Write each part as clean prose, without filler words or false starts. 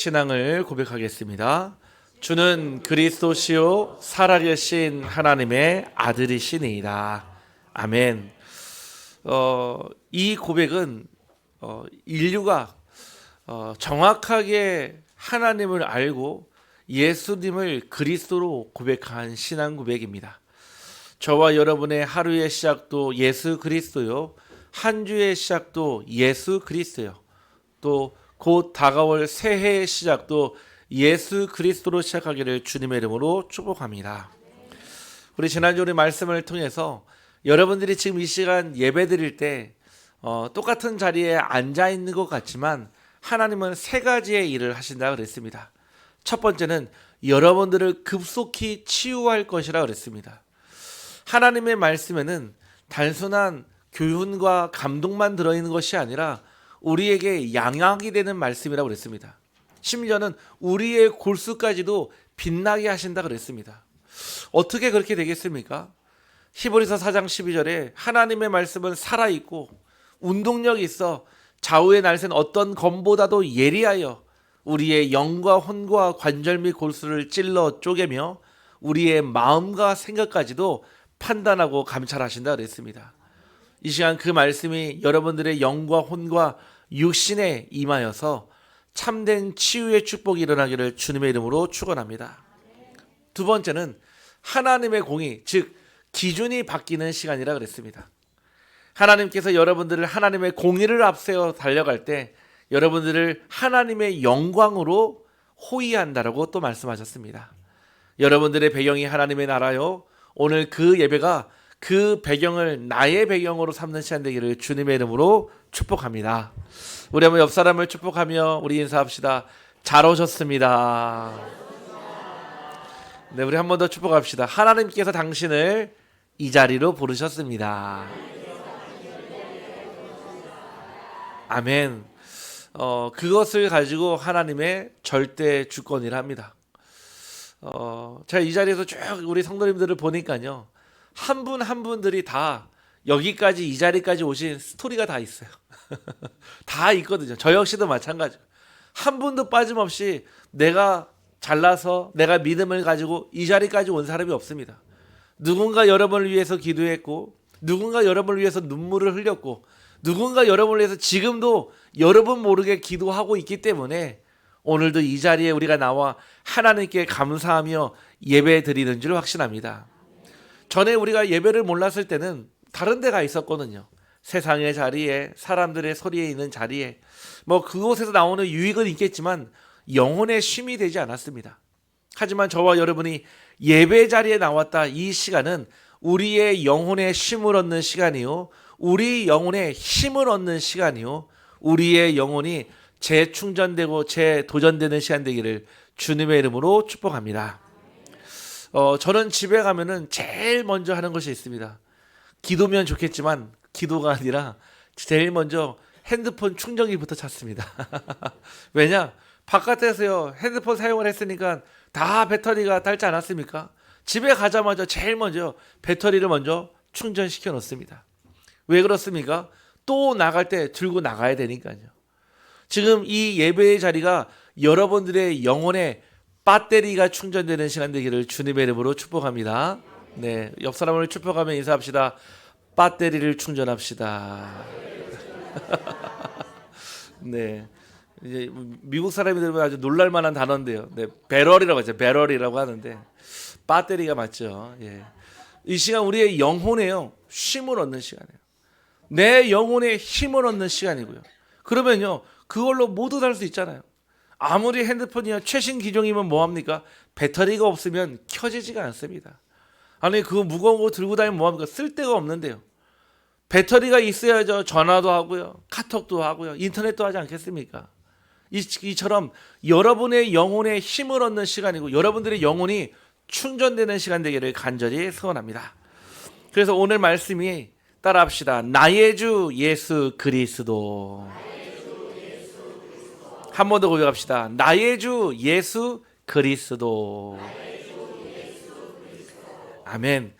신앙을 고백하겠습니다. 주는 그리스도시요 살아계신 하나님의 아들이시니이다. 아멘. 이 고백은 인류가 정확하게 하나님을 알고 예수님을 그리스도로 고백한 신앙 고백입니다. 저와 여러분의 하루의 시작도 예수 그리스도요, 한 주의 시작도 예수 그리스도요, 또 곧 다가올 새해의 시작도 예수 그리스도로 시작하기를 주님의 이름으로 축복합니다. 우리 지난주 우리 말씀을 통해서 여러분들이 지금 이 시간 예배 드릴 때 똑같은 자리에 앉아 있는 것 같지만 하나님은 세 가지의 일을 하신다 그랬습니다. 첫 번째는 여러분들을 급속히 치유할 것이라 그랬습니다. 하나님의 말씀에는 단순한 교훈과 감동만 들어있는 것이 아니라 우리에게 양약이 되는 말씀이라고 그랬습니다. 심지어는 우리의 골수까지도 빛나게 하신다 그랬습니다. 어떻게 그렇게 되겠습니까? 히브리서 4장 12절에 하나님의 말씀은 살아있고 운동력이 있어 좌우의 날샌 어떤 검보다도 예리하여 우리의 영과 혼과 관절 및 골수를 찔러 쪼개며 우리의 마음과 생각까지도 판단하고 감찰하신다 그랬습니다. 이 시간 그 말씀이 여러분들의 영과 혼과 육신에 임하여서 참된 치유의 축복이 일어나기를 주님의 이름으로 축원합니다. 두 번째는 하나님의 공의, 즉 기준이 바뀌는 시간이라 그랬습니다. 하나님께서 여러분들을 하나님의 공의를 앞세워 달려갈 때 여러분들을 하나님의 영광으로 호위한다라고 또 말씀하셨습니다. 여러분들의 배경이 하나님의 나라요, 오늘 그 예배가 그 배경을 나의 배경으로 삼는 시간 되기를 주님의 이름으로 축복합니다. 우리 한번 옆 사람을 축복하며 우리 인사합시다. 잘 오셨습니다. 네, 우리 한 번 더 축복합시다. 하나님께서 당신을 이 자리로 부르셨습니다. 아멘. 그것을 가지고 하나님의 절대 주권이라 합니다. 제가 이 자리에서 쭉 우리 성도님들을 보니까요, 한 분 한 분들이 다 여기까지 이 자리까지 오신 스토리가 다 있어요. 다 있거든요. 저 역시도 마찬가지고 한 분도 빠짐없이 내가 잘나서 내가 믿음을 가지고 이 자리까지 온 사람이 없습니다. 누군가 여러분을 위해서 기도했고, 누군가 여러분을 위해서 눈물을 흘렸고, 누군가 여러분을 위해서 지금도 여러분 모르게 기도하고 있기 때문에 오늘도 이 자리에 우리가 나와 하나님께 감사하며 예배 드리는 줄 확신합니다. 전에 우리가 예배를 몰랐을 때는 다른 데가 있었거든요. 세상의 자리에, 사람들의 소리에 있는 자리에, 그곳에서 나오는 유익은 있겠지만 영혼의 쉼이 되지 않았습니다. 하지만 저와 여러분이 예배 자리에 나왔다, 이 시간은 우리의 영혼의 쉼을 얻는 시간이요, 우리 영혼의 힘을 얻는 시간이요, 우리의 영혼이 재충전되고 재도전되는 시간 되기를 주님의 이름으로 축복합니다. 저는 집에 가면은 제일 먼저 하는 것이 있습니다. 기도면 좋겠지만 기도가 아니라 제일 먼저 핸드폰 충전기부터 찾습니다. 왜냐? 바깥에서요, 핸드폰 사용을 했으니까 다 배터리가 닳지 않았습니까? 집에 가자마자 제일 먼저 배터리를 먼저 충전시켜 놓습니다. 왜 그렇습니까? 또 나갈 때 들고 나가야 되니까요. 지금 이 예배의 자리가 여러분들의 영혼의 배터리가 충전되는 시간 되기를 주님의 이름으로 축복합니다. 네, 옆 사람을 축복하며 인사합시다. 배터리를 충전합시다. 네, 이제 미국 사람이 들으면 아주 놀랄만한 단어인데요. 네, 배럴이라고 하죠. 배럴이라고 하는데 배터리가 맞죠. 예. 이 시간 우리의 영혼에요, 쉼을 얻는 시간이에요. 내 영혼에 힘을 얻는 시간이고요. 그러면요, 그걸로 모두 달 수 있잖아요. 아무리 핸드폰이 최신 기종이면 뭐합니까? 배터리가 없으면 켜지지가 않습니다. 아니, 그거 무거운 거 들고 다니면 뭐합니까? 쓸데가 없는데요. 배터리가 있어야죠. 전화도 하고요, 카톡도 하고요, 인터넷도 하지 않겠습니까? 이처럼 여러분의 영혼에 힘을 얻는 시간이고 여러분들의 영혼이 충전되는 시간 되기를 간절히 소원합니다. 그래서 오늘 말씀이 따라합시다. 나의 주 예수 그리스도. 한 번 더 고백합시다. 나의 주 예수 그리스도. 아멘.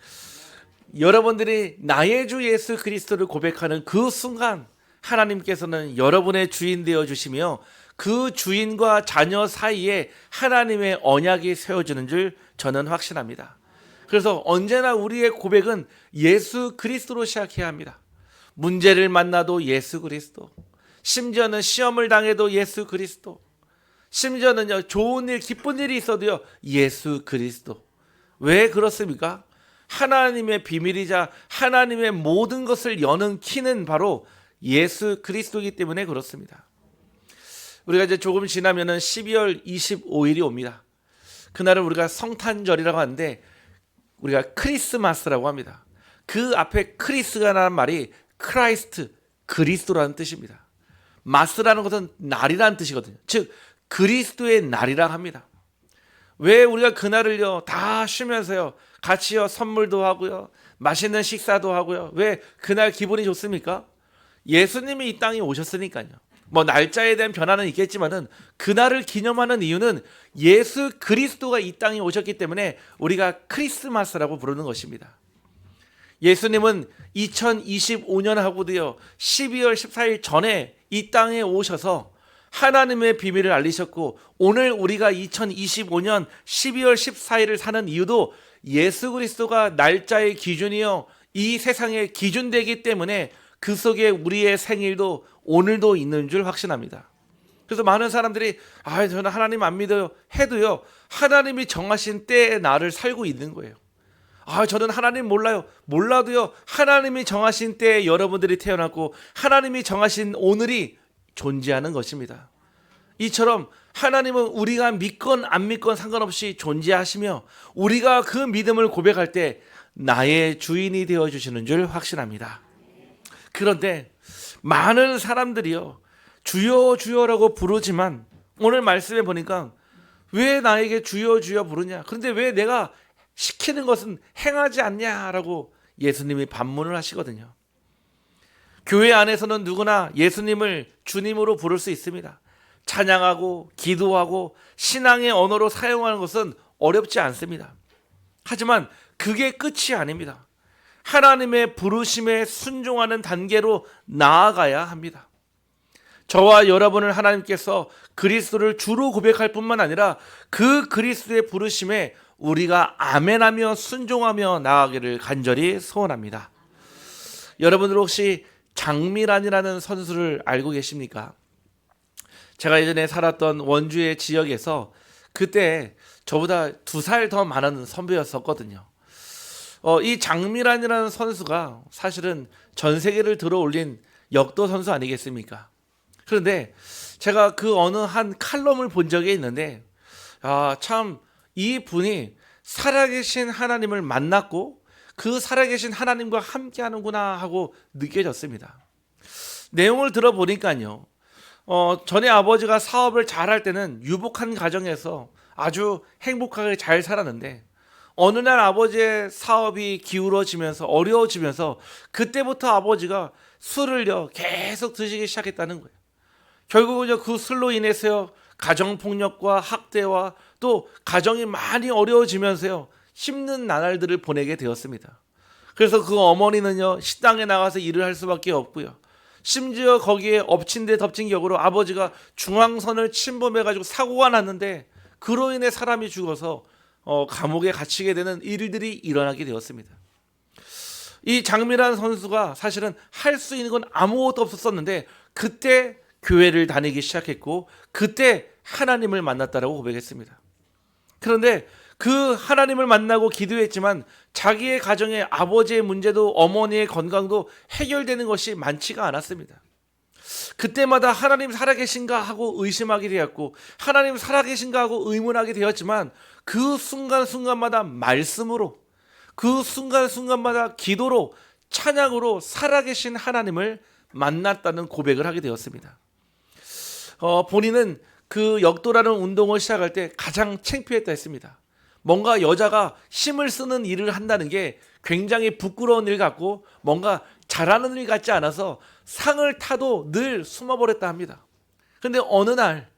여러분들이 나의 주 예수 그리스도를 고백하는 그 순간 하나님께서는 여러분의 주인 되어 주시며 그 주인과 자녀 사이에 하나님의 언약이 세워지는 줄 저는 확신합니다. 그래서 언제나 우리의 고백은 예수 그리스도로 시작해야 합니다. 문제를 만나도 예수 그리스도, 심지어는 시험을 당해도 예수 그리스도, 심지어는 좋은 일, 기쁜 일이 있어도요 예수 그리스도. 왜 그렇습니까? 하나님의 비밀이자 하나님의 모든 것을 여는 키는 바로 예수 그리스도이기 때문에 그렇습니다. 우리가 이제 조금 지나면은 12월 25일이 옵니다. 그날은 우리가 성탄절이라고 하는데 우리가 크리스마스라고 합니다. 그 앞에 크리스가라는 말이 크라이스트, 그리스도라는 뜻입니다. 마스라는 것은 날이라는 뜻이거든요. 즉 그리스도의 날이라 합니다. 왜 우리가 그날을요 다 쉬면서요 같이요 선물도 하고요 맛있는 식사도 하고요, 왜 그날 기분이 좋습니까? 예수님이 이 땅에 오셨으니까요. 뭐 날짜에 대한 변화는 있겠지만은 그날을 기념하는 이유는 예수 그리스도가 이 땅에 오셨기 때문에 우리가 크리스마스라고 부르는 것입니다. 예수님은 2025년하고도요 12월 14일 전에 이 땅에 오셔서 하나님의 비밀을 알리셨고, 오늘 우리가 2025년 12월 14일을 사는 이유도 예수 그리스도가 날짜의 기준이요 이 세상의 기준되기 때문에 그 속에 우리의 생일도 오늘도 있는 줄 확신합니다. 그래서 많은 사람들이 저는 하나님 안 믿어요 해도요 하나님이 정하신 때의 날을 살고 있는 거예요. 저는 하나님 몰라요. 몰라도요 하나님이 정하신 때에 여러분들이 태어났고 하나님이 정하신 오늘이 존재하는 것입니다. 이처럼 하나님은 우리가 믿건 안 믿건 상관없이 존재하시며 우리가 그 믿음을 고백할 때 나의 주인이 되어주시는 줄 확신합니다. 그런데 많은 사람들이요 주여 주여라고 부르지만 오늘 말씀에 보니까 왜 나에게 주여 주여 부르냐, 그런데 왜 내가 시키는 것은 행하지 않냐라고 예수님이 반문을 하시거든요. 교회 안에서는 누구나 예수님을 주님으로 부를 수 있습니다. 찬양하고 기도하고 신앙의 언어로 사용하는 것은 어렵지 않습니다. 하지만 그게 끝이 아닙니다. 하나님의 부르심에 순종하는 단계로 나아가야 합니다. 저와 여러분을 하나님께서 그리스도를 주로 고백할 뿐만 아니라 그 그리스도의 부르심에 우리가 아멘하며 순종하며 나아가기를 간절히 소원합니다. 여러분들 혹시 장미란이라는 선수를 알고 계십니까? 제가 예전에 살았던 원주의 지역에서 그때 저보다 2살 더 많은 선배였었거든요. 이 장미란이라는 선수가 사실은 전 세계를 들어올린 역도 선수 아니겠습니까? 그런데 제가 그 어느 한 칼럼을 본 적이 있는데 참 이 분이 살아계신 하나님을 만났고 그 살아계신 하나님과 함께 하는구나 하고 느껴졌습니다. 내용을 들어보니까요 전에 아버지가 사업을 잘할 때는 유복한 가정에서 아주 행복하게 잘 살았는데 어느 날 아버지의 사업이 기울어지면서 어려워지면서 그때부터 아버지가 술을요 계속 드시기 시작했다는 거예요. 결국은 그 술로 인해서요 가정폭력과 학대와 또 가정이 많이 어려워지면서요 힘든 나날들을 보내게 되었습니다. 그래서 그 어머니는요 식당에 나가서 일을 할 수밖에 없고요, 심지어 거기에 엎친 데 덮친 격으로 아버지가 중앙선을 침범해가지고 사고가 났는데 그로 인해 사람이 죽어서 감옥에 갇히게 되는 일들이 일어나게 되었습니다. 이 장미란 선수가 사실은 할 수 있는 건 아무것도 없었는데 그때 교회를 다니기 시작했고 그때 하나님을 만났다라고 고백했습니다. 그런데 그 하나님을 만나고 기도했지만 자기의 가정에 아버지의 문제도 어머니의 건강도 해결되는 것이 많지가 않았습니다. 그때마다 하나님 살아계신가 하고 의심하게 되었고 하나님 살아계신가 하고 의문하게 되었지만 그 순간순간마다 말씀으로, 그 순간순간마다 기도로, 찬양으로 살아계신 하나님을 만났다는 고백을 하게 되었습니다. 본인은 그 역도라는 운동을 시작할 때 가장 창피했다 했습니다. 뭔가 여자가 힘을 쓰는 일을 한다는 게 굉장히 부끄러운 일 같고 뭔가 잘하는 일 같지 않아서 상을 타도 늘 숨어버렸다 합니다. 그런데 어느 날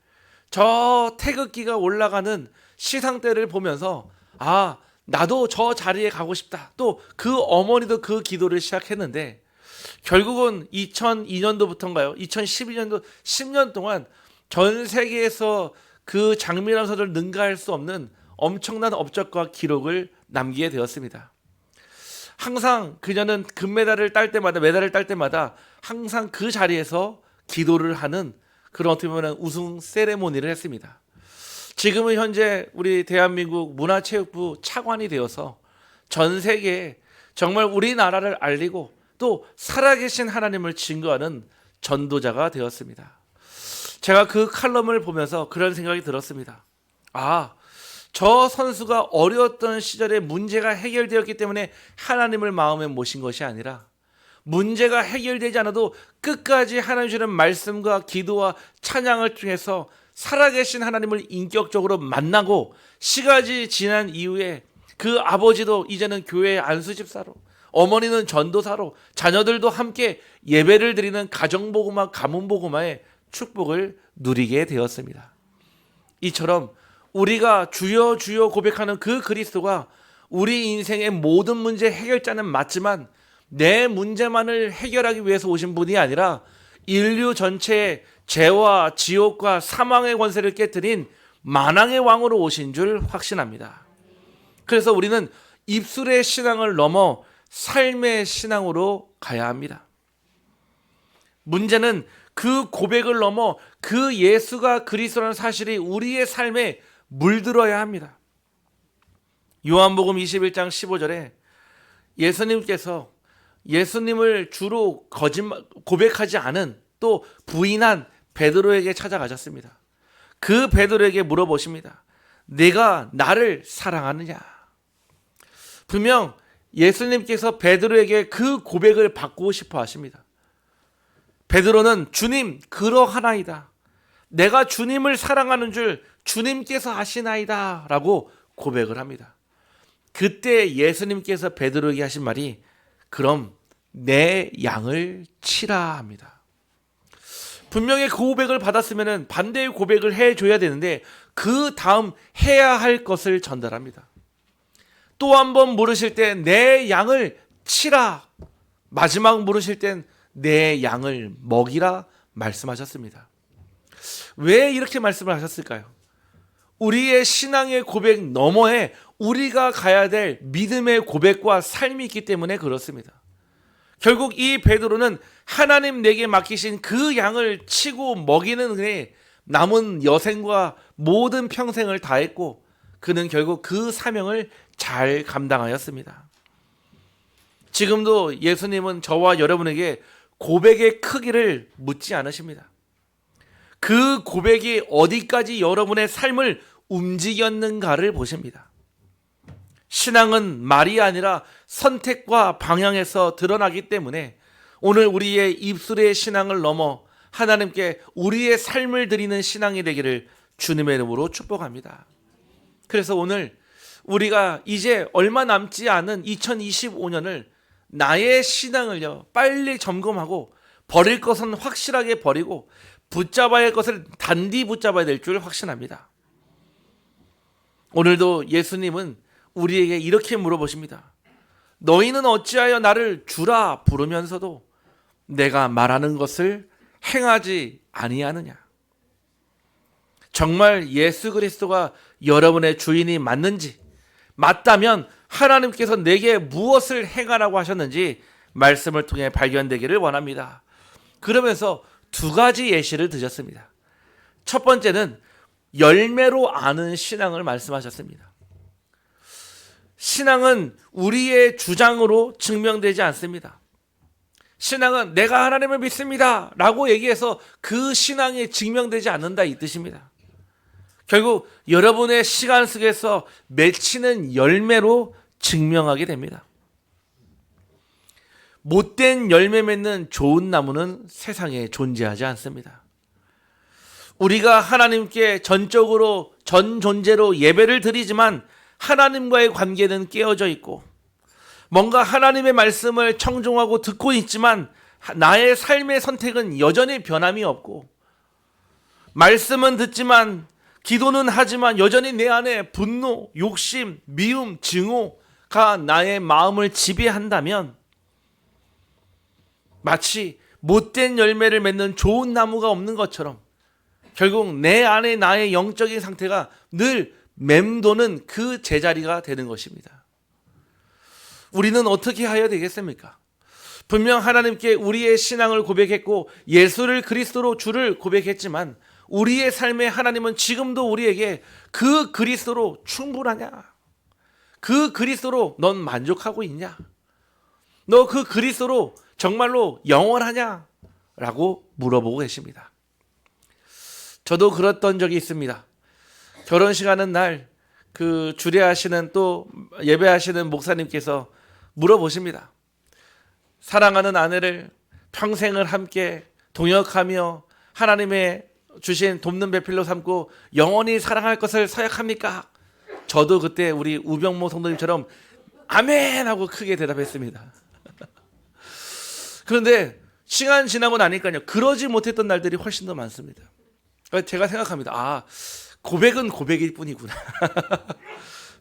저 태극기가 올라가는 시상대를 보면서 나도 저 자리에 가고 싶다. 또 그 어머니도 그 기도를 시작했는데 결국은 2002년도부터인가요? 2012년도 10년 동안 전 세계에서 그 장미란 서를 능가할 수 없는 엄청난 업적과 기록을 남기게 되었습니다. 항상 그녀는 금메달을 딸 때마다 메달을 딸 때마다 항상 그 자리에서 기도를 하는 그런 어떻게 보면 우승 세레모니를 했습니다. 지금은 현재 우리 대한민국 문화체육부 차관이 되어서 전 세계에 정말 우리나라를 알리고 또 살아계신 하나님을 증거하는 전도자가 되었습니다. 제가 그 칼럼을 보면서 그런 생각이 들었습니다. 저 선수가 어려웠던 시절에 문제가 해결되었기 때문에 하나님을 마음에 모신 것이 아니라 문제가 해결되지 않아도 끝까지 하나님 주는 말씀과 기도와 찬양을 통해서 살아계신 하나님을 인격적으로 만나고 시간이 지난 이후에 그 아버지도 이제는 교회의 안수집사로, 어머니는 전도사로, 자녀들도 함께 예배를 드리는 가정복음화, 가문복음화의 축복을 누리게 되었습니다. 이처럼 우리가 주여 주여 고백하는 그 그리스도가 우리 인생의 모든 문제 해결자는 맞지만 내 문제만을 해결하기 위해서 오신 분이 아니라 인류 전체의 죄와 지옥과 사망의 권세를 깨뜨린 만왕의 왕으로 오신 줄 확신합니다. 그래서 우리는 입술의 신앙을 넘어 삶의 신앙으로 가야 합니다. 문제는 그 고백을 넘어 그 예수가 그리스도라는 사실이 우리의 삶에 물들어야 합니다. 요한복음 21장 15절에 예수님께서 예수님을 주로 고백하지 않은 또 부인한 베드로에게 찾아가셨습니다. 그 베드로에게 물어보십니다. 네가 나를 사랑하느냐? 분명 예수님께서 베드로에게 그 고백을 받고 싶어 하십니다. 베드로는 주님 그러하나이다. 내가 주님을 사랑하는 줄 주님께서 아시나이다 라고 고백을 합니다. 그때 예수님께서 베드로에게 하신 말이 그럼 내 양을 치라 합니다. 분명히 그 고백을 받았으면 반대의 고백을 해줘야 되는데 그 다음 해야 할 것을 전달합니다. 또 한 번 물으실 때 내 양을 치라, 마지막 물으실 땐 내 양을 먹이라 말씀하셨습니다. 왜 이렇게 말씀을 하셨을까요? 우리의 신앙의 고백 너머에 우리가 가야 될 믿음의 고백과 삶이 있기 때문에 그렇습니다. 결국 이 베드로는 하나님 내게 맡기신 그 양을 치고 먹이는 그의 남은 여생과 모든 평생을 다했고 그는 결국 그 사명을 잘 감당하였습니다. 지금도 예수님은 저와 여러분에게 고백의 크기를 묻지 않으십니다. 그 고백이 어디까지 여러분의 삶을 움직였는가를 보십니다. 신앙은 말이 아니라 선택과 방향에서 드러나기 때문에 오늘 우리의 입술의 신앙을 넘어 하나님께 우리의 삶을 드리는 신앙이 되기를 주님의 이름으로 축복합니다. 그래서 오늘 우리가 이제 얼마 남지 않은 2025년을 나의 신앙을요 빨리 점검하고 버릴 것은 확실하게 버리고 붙잡아야 할 것을 단디 붙잡아야 될 줄 확신합니다. 오늘도 예수님은 우리에게 이렇게 물어보십니다. 너희는 어찌하여 나를 주라 부르면서도 내가 말하는 것을 행하지 아니하느냐? 정말 예수 그리스도가 여러분의 주인이 맞는지, 맞다면 하나님께서 내게 무엇을 행하라고 하셨는지 말씀을 통해 발견되기를 원합니다. 그러면서 두 가지 예시를 드셨습니다. 첫 번째는 열매로 아는 신앙을 말씀하셨습니다. 신앙은 우리의 주장으로 증명되지 않습니다. 신앙은 내가 하나님을 믿습니다 라고 얘기해서 그 신앙이 증명되지 않는다 이 뜻입니다. 결국 여러분의 시간 속에서 맺히는 열매로 증명하게 됩니다. 못된 열매 맺는 좋은 나무는 세상에 존재하지 않습니다. 우리가 하나님께 전적으로 전 존재로 예배를 드리지만 하나님과의 관계는 깨어져 있고 뭔가 하나님의 말씀을 청종하고 듣고 있지만 나의 삶의 선택은 여전히 변함이 없고 말씀은 듣지만 기도는 하지만 여전히 내 안에 분노, 욕심, 미움, 증오가 나의 마음을 지배한다면 마치 못된 열매를 맺는 좋은 나무가 없는 것처럼 결국 내 안에 나의 영적인 상태가 늘 맴도는 그 제자리가 되는 것입니다. 우리는 어떻게 하여야 되겠습니까? 분명 하나님께 우리의 신앙을 고백했고 예수를 그리스도로 주를 고백했지만 우리의 삶에 하나님은 지금도 우리에게 그 그리스도로 충분하냐? 그 그리스도로 넌 만족하고 있냐? 너 그 그리스도로 정말로 영원하냐? 라고 물어보고 계십니다. 저도 그랬던 적이 있습니다. 결혼식 하는 날 그 주례하시는 또 예배하시는 목사님께서 물어보십니다. 사랑하는 아내를 평생을 함께 동역하며 하나님의 주신 돕는 배필로 삼고 영원히 사랑할 것을 서약합니까? 저도 그때 우리 우병모 성도님처럼 아멘 하고 크게 대답했습니다. 그런데 시간 지나고 나니까요, 그러지 못했던 날들이 훨씬 더 많습니다. 제가 생각합니다. 고백은 고백일 뿐이구나.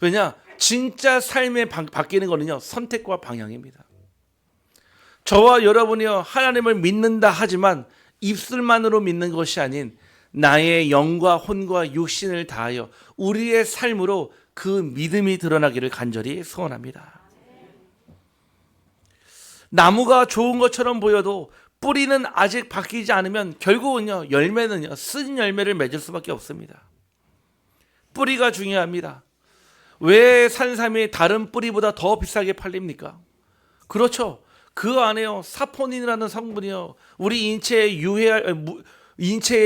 왜냐? 진짜 삶에 바뀌는 거는요, 선택과 방향입니다. 저와 여러분이요, 하나님을 믿는다 하지만 입술만으로 믿는 것이 아닌 나의 영과 혼과 육신을 다하여 우리의 삶으로 그 믿음이 드러나기를 간절히 소원합니다. 나무가 좋은 것처럼 보여도 뿌리는 아직 바뀌지 않으면 결국은요, 열매는요, 쓴 열매를 맺을 수밖에 없습니다. 뿌리가 중요합니다. 왜 산삼이 다른 뿌리보다 더 비싸게 팔립니까? 그렇죠. 그 안에요, 사포닌이라는 성분이요, 우리 인체에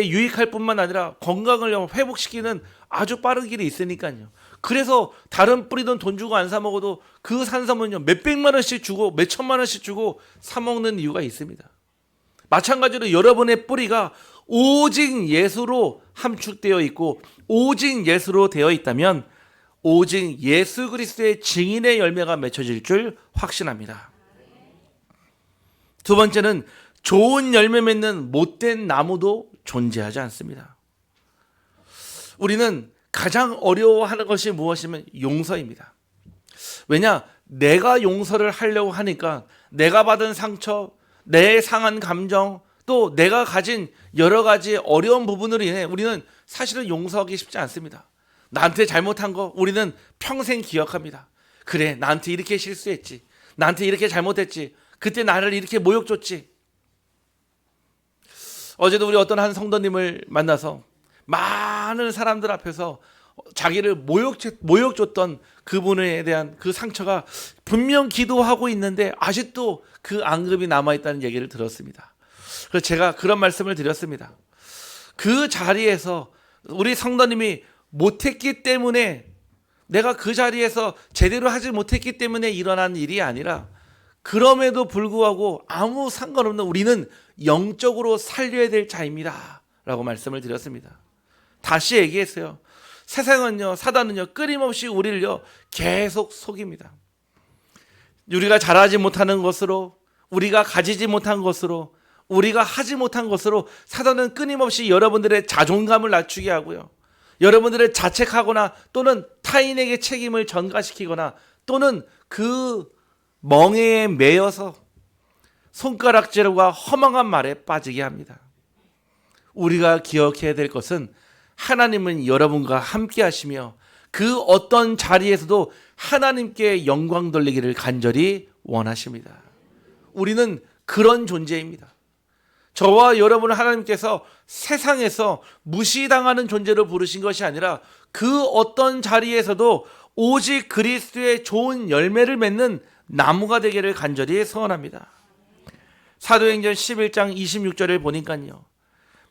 유익할 뿐만 아니라 건강을 회복시키는 아주 빠른 길이 있으니까요. 그래서 다른 뿌리든 돈 주고 안 사 먹어도 그 산삼은요, 몇백만 원씩 주고 몇천만 원씩 주고 사 먹는 이유가 있습니다. 마찬가지로 여러분의 뿌리가 오직 예수로 함축되어 있고 오직 예수로 되어 있다면 오직 예수 그리스도의 증인의 열매가 맺혀질 줄 확신합니다. 두 번째는 좋은 열매 맺는 못된 나무도 존재하지 않습니다. 우리는 가장 어려워하는 것이 무엇이면 용서입니다. 왜냐? 내가 용서를 하려고 하니까 내가 받은 상처, 내 상한 감정, 또 내가 가진 여러 가지 어려운 부분으로 인해 우리는 사실은 용서하기 쉽지 않습니다. 나한테 잘못한 거 우리는 평생 기억합니다. 그래, 나한테 이렇게 실수했지. 나한테 이렇게 잘못했지. 그때 나를 이렇게 모욕 줬지. 어제도 우리 어떤 한 성도님을 만나서 많은 사람들 앞에서 자기를 모욕 줬던 그분에 대한 그 상처가 분명 기도하고 있는데 아직도 그 앙금이 남아있다는 얘기를 들었습니다. 그래서 제가 그런 말씀을 드렸습니다. 그 자리에서 우리 성도님이 못했기 때문에, 내가 그 자리에서 제대로 하지 못했기 때문에 일어난 일이 아니라 그럼에도 불구하고 아무 상관없는 우리는 영적으로 살려야 될 자입니다 라고 말씀을 드렸습니다. 다시 얘기했어요. 세상은요, 사단은요, 끊임없이 우리를요 계속 속입니다. 우리가 잘하지 못하는 것으로, 우리가 가지지 못한 것으로, 우리가 하지 못한 것으로 사단은 끊임없이 여러분들의 자존감을 낮추게 하고요, 여러분들을 자책하거나 또는 타인에게 책임을 전가시키거나 또는 그 멍에에 매여서 손가락질과 허망한 말에 빠지게 합니다. 우리가 기억해야 될 것은 하나님은 여러분과 함께 하시며 그 어떤 자리에서도 하나님께 영광 돌리기를 간절히 원하십니다. 우리는 그런 존재입니다. 저와 여러분을 하나님께서 세상에서 무시당하는 존재로 부르신 것이 아니라 그 어떤 자리에서도 오직 그리스도의 좋은 열매를 맺는 나무가 되기를 간절히 소원합니다. 사도행전 11장 26절을 보니까요,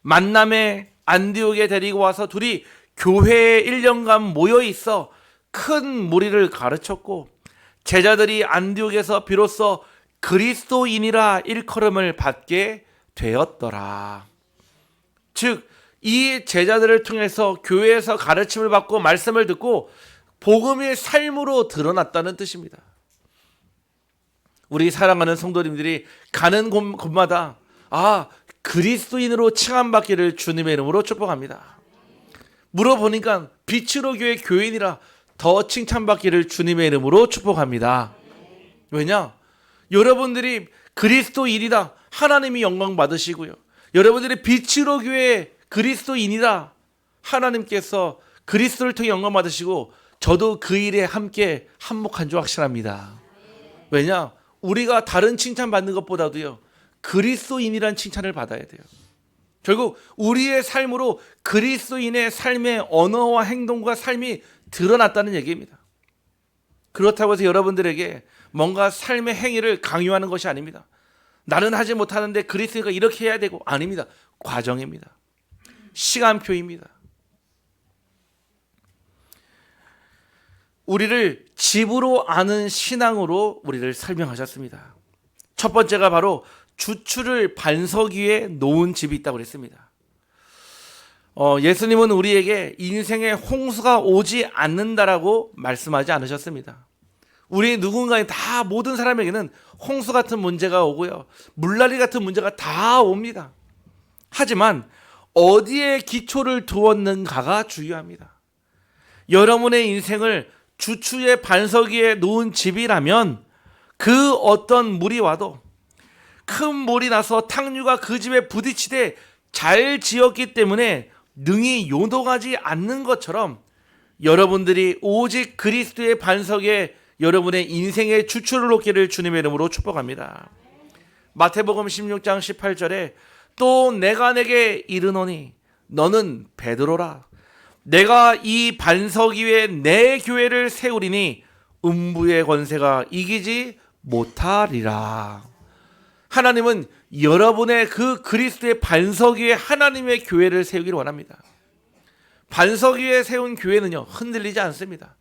만남에 안디옥에 데리고 와서 둘이 교회에 1년간 모여 있어 큰 무리를 가르쳤고 제자들이 안디옥에서 비로소 그리스도인이라 일컬음을 받게 되었더라. 즉, 이 제자들을 통해서 교회에서 가르침을 받고 말씀을 듣고 복음의 삶으로 드러났다는 뜻입니다. 우리 사랑하는 성도님들이 가는 곳마다 그리스도인으로 칭함받기를 주님의 이름으로 축복합니다. 물어보니까 빛으로 교회 교인이라 더 칭찬받기를 주님의 이름으로 축복합니다. 왜냐? 여러분들이 그리스도인이다, 하나님이 영광 받으시고요, 여러분들이 빛으로 교회 그리스도인이라 하나님께서 그리스도를 통해 영광 받으시고 저도 그 일에 함께 한몫한 줄 확신합니다. 왜냐? 우리가 다른 칭찬 받는 것보다도요, 그리스도인이란 칭찬을 받아야 돼요. 결국 우리의 삶으로 그리스도인의 삶의 언어와 행동과 삶이 드러났다는 얘기입니다. 그렇다고 해서 여러분들에게 뭔가 삶의 행위를 강요하는 것이 아닙니다. 나는 하지 못하는데 그리스도가 이렇게 해야 되고, 아닙니다. 과정입니다. 시간표입니다. 우리를 집으로 아는 신앙으로 우리를 설명하셨습니다. 첫 번째가 바로 주추를 반석 위에 놓은 집이 있다고 그랬습니다. 예수님은 우리에게 인생에 홍수가 오지 않는다라고 말씀하지 않으셨습니다. 우리 누군가의 다 모든 사람에게는 홍수 같은 문제가 오고요, 물난리 같은 문제가 다 옵니다. 하지만 어디에 기초를 두었는가가 중요합니다. 여러분의 인생을 주추의 반석 위에 놓은 집이라면 그 어떤 물이 와도, 큰 물이 나서 탕류가 그 집에 부딪히되 잘 지었기 때문에 능히 요동하지 않는 것처럼, 여러분들이 오직 그리스도의 반석에 여러분의 인생의 주추를 놓기를 주님의 이름으로 축복합니다. 마태복음 16장 18절에 또 내가 내게 이르노니 너는 베드로라. 내가 이 반석 위에 내 교회를 세우리니 음부의 권세가 이기지 못하리라. 하나님은 여러분의 그 그리스도의 반석 위에 하나님의 교회를 세우기를 원합니다. 반석 위에 세운 교회는요, 흔들리지 않습니다.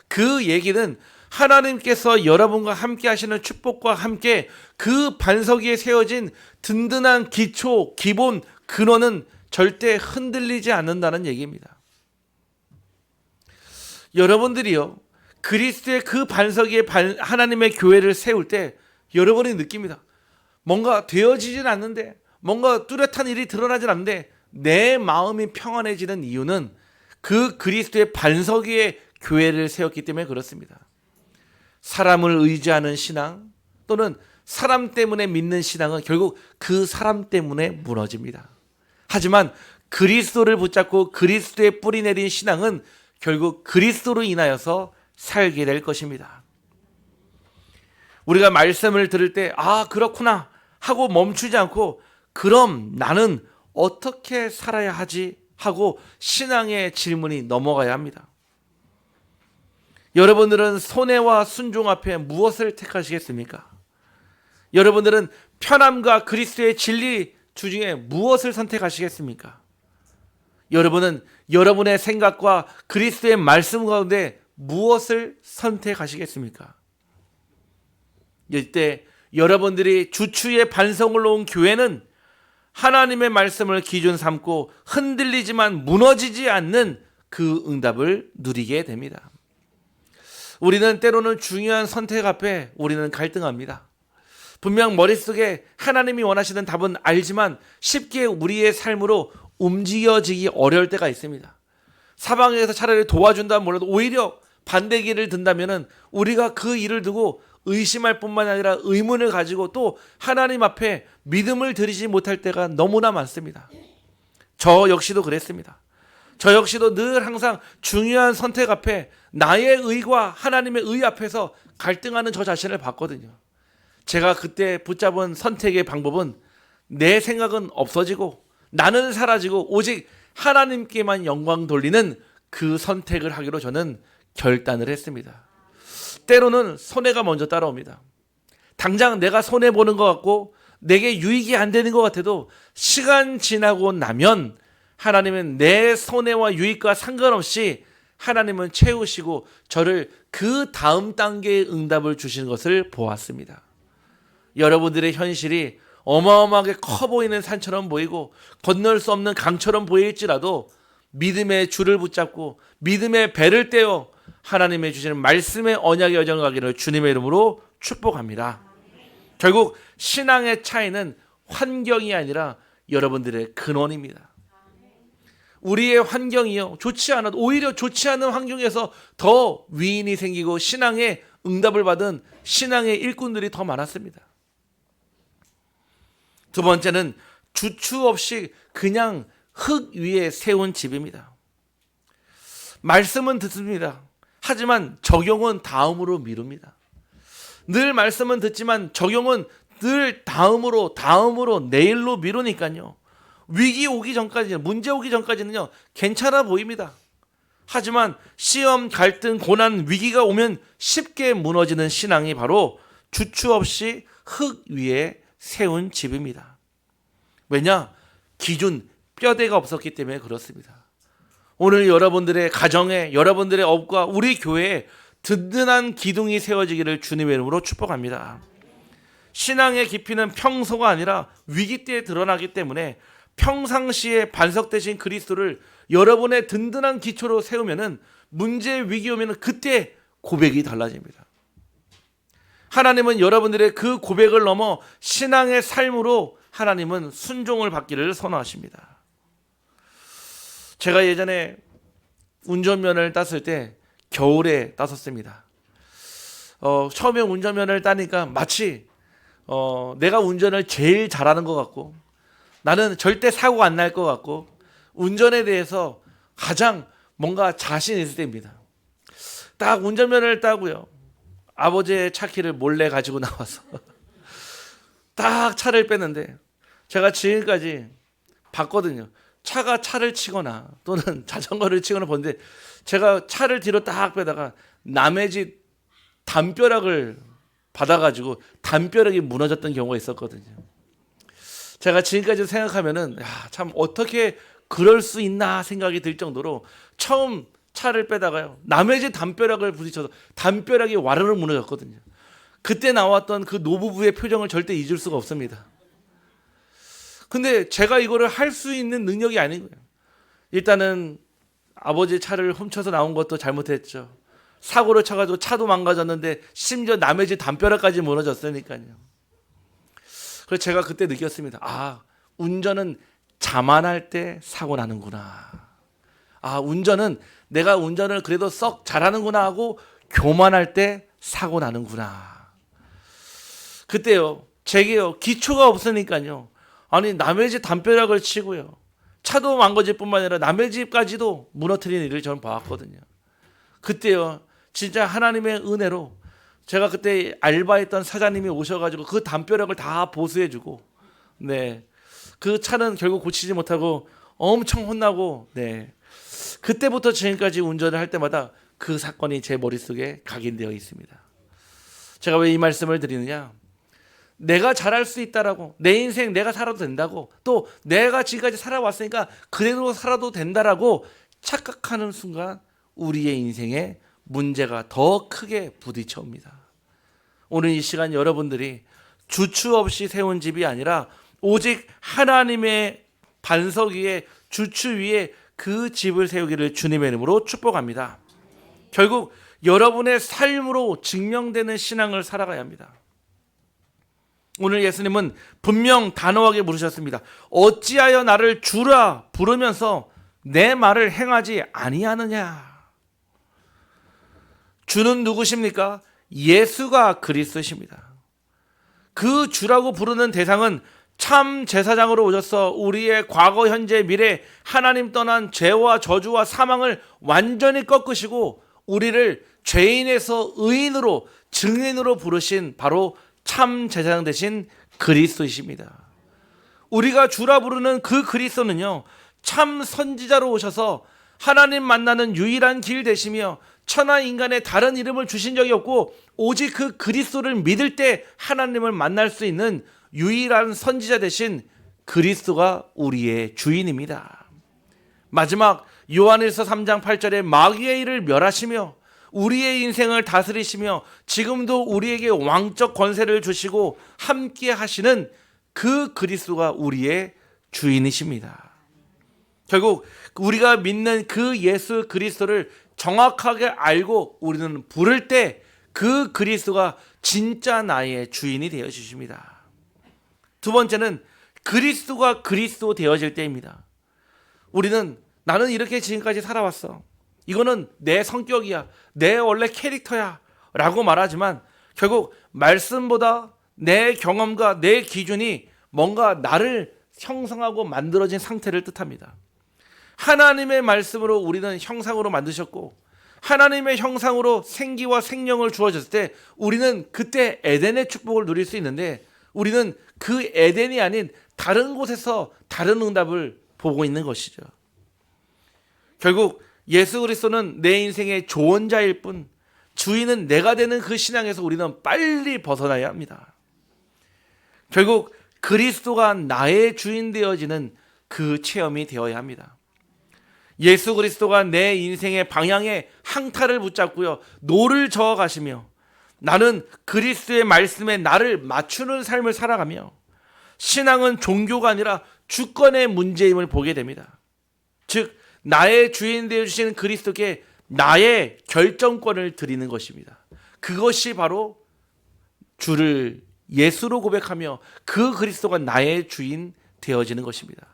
그 얘기는 하나님께서 여러분과 함께 하시는 축복과 함께 그 반석 위에 세워진 든든한 기초, 기본, 근원은 절대 흔들리지 않는다는 얘기입니다. 여러분들이요, 그리스도의 그 반석 위에 하나님의 교회를 세울 때 여러분이 느낍니다. 뭔가 되어지진 않는데, 뭔가 뚜렷한 일이 드러나진 않는데 내 마음이 평안해지는 이유는 그 그리스도의 반석 위에 교회를 세웠기 때문에 그렇습니다. 사람을 의지하는 신앙 또는 사람 때문에 믿는 신앙은 결국 그 사람 때문에 무너집니다. 하지만 그리스도를 붙잡고 그리스도의 뿌리 내린 신앙은 결국 그리스도로 인하여서 살게 될 것입니다. 우리가 말씀을 들을 때 그렇구나 하고 멈추지 않고, 그럼 나는 어떻게 살아야 하지 하고 신앙의 질문이 넘어가야 합니다. 여러분들은 손해와 순종 앞에 무엇을 택하시겠습니까? 여러분들은 편함과 그리스도의 진리 중에 무엇을 선택하시겠습니까? 여러분은 여러분의 생각과 그리스도의 말씀 가운데 무엇을 선택하시겠습니까? 이때 여러분들이 주추의 반석을 놓은 교회는 하나님의 말씀을 기준 삼고 흔들리지만 무너지지 않는 그 응답을 누리게 됩니다. 우리는 때로는 중요한 선택 앞에 우리는 갈등합니다. 분명 머릿속에 하나님이 원하시는 답은 알지만 쉽게 우리의 삶으로 움직여지기 어려울 때가 있습니다. 사방에서 차라리 도와준다면 몰라도 오히려 반대 길을 든다면 우리가 그 일을 두고 의심할 뿐만 아니라 의문을 가지고 또 하나님 앞에 믿음을 드리지 못할 때가 너무나 많습니다. 저 역시도 그랬습니다. 저 역시도 늘 항상 중요한 선택 앞에 나의 의와 하나님의 의 앞에서 갈등하는 저 자신을 봤거든요. 제가 그때 붙잡은 선택의 방법은 내 생각은 없어지고 나는 사라지고 오직 하나님께만 영광 돌리는 그 선택을 하기로 저는 결단을 했습니다. 때로는 손해가 먼저 따라옵니다. 당장 내가 손해보는 것 같고 내게 유익이 안 되는 것 같아도 시간 지나고 나면 하나님은 내 손해와 유익과 상관없이 하나님은 채우시고 저를 그 다음 단계의 응답을 주시는 것을 보았습니다. 여러분들의 현실이 어마어마하게 커 보이는 산처럼 보이고 건널 수 없는 강처럼 보일지라도 믿음의 줄을 붙잡고 믿음의 배를 떼어 하나님의 주시는 말씀의 언약의 여정을 가기를 주님의 이름으로 축복합니다. 결국 신앙의 차이는 환경이 아니라 여러분들의 근원입니다. 우리의 환경이요, 좋지 않아도 오히려 좋지 않은 환경에서 더 위인이 생기고 신앙의 응답을 받은 신앙의 일꾼들이 더 많았습니다. 두 번째는 주추 없이 그냥 흙 위에 세운 집입니다. 말씀은 듣습니다. 하지만 적용은 다음으로 미룹니다. 늘 말씀은 듣지만 적용은 늘 다음으로 내일로 미루니까요. 위기 오기 전까지는, 문제 오기 전까지는요, 괜찮아 보입니다. 하지만 시험, 갈등, 고난, 위기가 오면 쉽게 무너지는 신앙이 바로 주추 없이 흙 위에 세운 집입니다. 왜냐? 기준, 뼈대가 없었기 때문에 그렇습니다. 오늘 여러분들의 가정에, 여러분들의 업과 우리 교회에 든든한 기둥이 세워지기를 주님의 이름으로 축복합니다. 신앙의 깊이는 평소가 아니라 위기 때에 드러나기 때문에 평상시에 반석되신 그리스도를 여러분의 든든한 기초로 세우면은 문제 위기 오면은 그때 고백이 달라집니다. 하나님은 여러분들의 그 고백을 넘어 신앙의 삶으로 하나님은 순종을 받기를 선호하십니다. 제가 예전에 운전면허를 땄을 때 겨울에 땄었습니다. 처음에 운전면허를 따니까 마치 내가 운전을 제일 잘하는 것 같고 나는 절대 사고가 안 날 것 같고 운전에 대해서 가장 뭔가 자신 있을 때입니다. 딱 운전면허를 따고요. 아버지의 차 키를 몰래 가지고 나와서 딱 차를 뺐는데 제가 지금까지 봤거든요. 차가 차를 치거나 또는 자전거를 치거나 보는데 제가 차를 뒤로 딱 빼다가 남의 집 담벼락을 받아가지고 담벼락이 무너졌던 경우가 있었거든요. 제가 지금까지 생각하면은 참 어떻게 그럴 수 있나 생각이 들 정도로 처음 차를 빼다가요 남의 집 담벼락을 부딪혀서 담벼락이 와르르 무너졌거든요. 그때 나왔던 그 노부부의 표정을 절대 잊을 수가 없습니다. 근데 제가 이거를 할 수 있는 능력이 아닌 거예요. 일단은 아버지 차를 훔쳐서 나온 것도 잘못했죠. 사고를 쳐가지고 차도 망가졌는데 심지어 남의 집 담벼락까지 무너졌으니까요. 그래서 제가 그때 느꼈습니다. 운전은 자만할 때 사고 나는구나. 운전은 내가 운전을 그래도 썩 잘하는구나 하고 교만할 때 사고 나는구나. 그때요, 제게요, 기초가 없으니까요. 아니, 남의 집 담벼락을 치고요. 차도 망가질 뿐만 아니라 남의 집까지도 무너뜨리는 일을 저는 봐왔거든요. 그때요, 진짜 하나님의 은혜로 제가 그때 알바했던 사장님이 오셔가지고 그 담벼락을 다 보수해주고, 그 차는 결국 고치지 못하고 엄청 혼나고, 그때부터 지금까지 운전을 할 때마다 그 사건이 제 머릿속에 각인되어 있습니다. 제가 왜 이 말씀을 드리느냐? 내가 잘할 수 있다라고, 내 인생 내가 살아도 된다고, 또 내가 지금까지 살아왔으니까 그대로 살아도 된다라고 착각하는 순간 우리의 인생에 문제가 더 크게 부딪혀 옵니다. 오늘 이 시간 여러분들이 주추 없이 세운 집이 아니라 오직 하나님의 반석 위에, 주추 위에 그 집을 세우기를 주님의 이름으로 축복합니다. 결국 여러분의 삶으로 증명되는 신앙을 살아가야 합니다. 오늘 예수님은 분명 단호하게 물으셨습니다. 어찌하여 나를 주라 부르면서 내 말을 행하지 아니하느냐? 주는 누구십니까? 예수가 그리스도십니다. 그 주라고 부르는 대상은 참 제사장으로 오셔서 우리의 과거, 현재, 미래 하나님 떠난 죄와 저주와 사망을 완전히 꺾으시고 우리를 죄인에서 의인으로, 증인으로 부르신 바로 참 제사장 되신 그리스도이십니다. 우리가 주라 부르는 그 그리스도는요, 참 선지자로 오셔서 하나님 만나는 유일한 길 되시며 천하 인간의 다른 이름을 주신 적이 없고 오직 그 그리스도를 믿을 때 하나님을 만날 수 있는 유일한 선지자 되신 그리스도가 우리의 주인입니다. 마지막 요한일서 3장 8절에 마귀의 일을 멸하시며 우리의 인생을 다스리시며 지금도 우리에게 왕적 권세를 주시고 함께 하시는 그 그리스도가 우리의 주인이십니다. 결국 우리가 믿는 그 예수 그리스도를 정확하게 알고 우리는 부를 때 그 그리스도가 진짜 나의 주인이 되어 주십니다. 두 번째는 그리스도가 그리스도 되어질 때입니다. 우리는 나는 이렇게 지금까지 살아왔어. 이거는 내 성격이야. 내 원래 캐릭터야. 라고 말하지만 결국 말씀보다 내 경험과 내 기준이 뭔가 나를 형성하고 만들어진 상태를 뜻합니다. 하나님의 말씀으로 우리는 형상으로 만드셨고 하나님의 형상으로 생기와 생명을 주어졌을 때 우리는 그때 에덴의 축복을 누릴 수 있는데 우리는 그 에덴이 아닌 다른 곳에서 다른 응답을 보고 있는 것이죠. 결국 예수 그리스도는 내 인생의 조언자일 뿐 주인은 내가 되는 그 신앙에서 우리는 빨리 벗어나야 합니다. 결국 그리스도가 나의 주인 되어지는 그 체험이 되어야 합니다. 예수 그리스도가 내 인생의 방향에 항타를 붙잡고요, 노를 저어 가시며 나는 그리스도의 말씀에 나를 맞추는 삶을 살아가며 신앙은 종교가 아니라 주권의 문제임을 보게 됩니다. 즉 나의 주인 되어주시는 그리스도께 나의 결정권을 드리는 것입니다. 그것이 바로 주를 예수로 고백하며 그 그리스도가 나의 주인 되어지는 것입니다.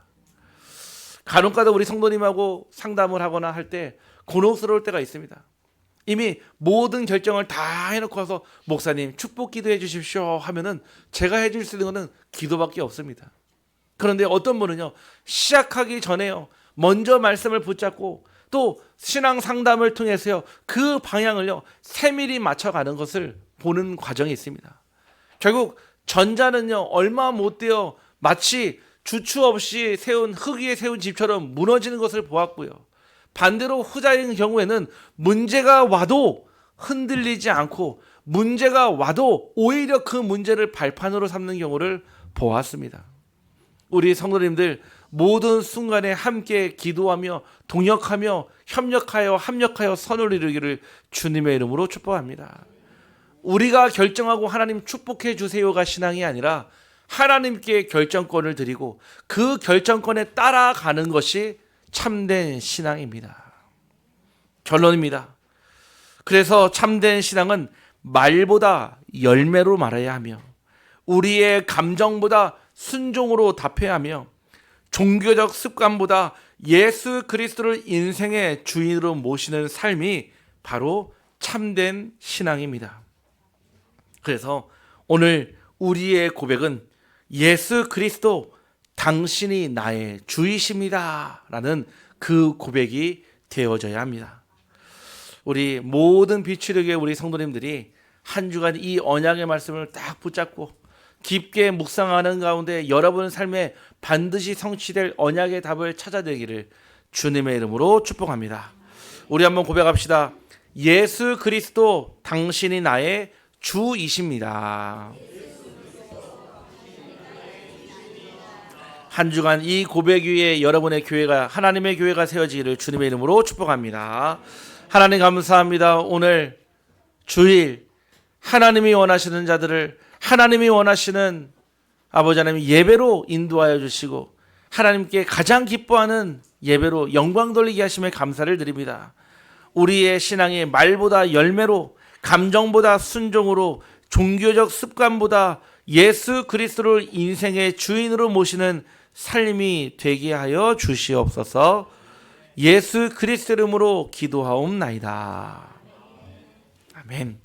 간혹가다 우리 성도님하고 상담을 하거나 할 때 곤혹스러울 때가 있습니다. 이미 모든 결정을 다 해놓고 와서 목사님 축복 기도해 주십시오 하면은 제가 해줄 수 있는 것은 기도밖에 없습니다. 그런데 어떤 분은요, 시작하기 전에요, 먼저 말씀을 붙잡고 또 신앙 상담을 통해서요, 그 방향을요 세밀히 맞춰가는 것을 보는 과정이 있습니다. 결국 전자는요 얼마 못 되어 마치 주추 없이 세운 흙 위에 세운 집처럼 무너지는 것을 보았고요, 반대로 후자인 경우에는 문제가 와도 흔들리지 않고 문제가 와도 오히려 그 문제를 발판으로 삼는 경우를 보았습니다. 우리 성도님들 모든 순간에 함께 기도하며 동역하며 협력하여 합력하여 선을 이루기를 주님의 이름으로 축복합니다. 우리가 결정하고 하나님 축복해 주세요가 신앙이 아니라 하나님께 결정권을 드리고 그 결정권에 따라가는 것이 참된 신앙입니다. 결론입니다. 그래서 참된 신앙은 말보다 열매로 말해야 하며 우리의 감정보다 순종으로 답해야 하며 종교적 습관보다 예수 그리스도를 인생의 주인으로 모시는 삶이 바로 참된 신앙입니다. 그래서 오늘 우리의 고백은 예수 그리스도 당신이 나의 주이십니다 라는 그 고백이 되어져야 합니다. 우리 모든 비추력의 우리 성도님들이 한 주간 이 언약의 말씀을 딱 붙잡고 깊게 묵상하는 가운데 여러분 삶에 반드시 성취될 언약의 답을 찾아내기를 주님의 이름으로 축복합니다. 우리 한번 고백합시다. 예수 그리스도 당신이 나의 주이십니다. 한 주간 이 고백 위에 여러분의 교회가 하나님의 교회가 세워지기를 주님의 이름으로 축복합니다. 하나님 감사합니다. 오늘 주일 하나님이 원하시는 자들을 하나님이 원하시는 아버지 하나님 예배로 인도하여 주시고 하나님께 가장 기뻐하는 예배로 영광 돌리게 하심에 감사를 드립니다. 우리의 신앙이 말보다 열매로 감정보다 순종으로 종교적 습관보다 예수 그리스도를 인생의 주인으로 모시는 삶이 되게 하여 주시옵소서. 예수 그리스도 이름으로 기도하옵나이다. 아멘.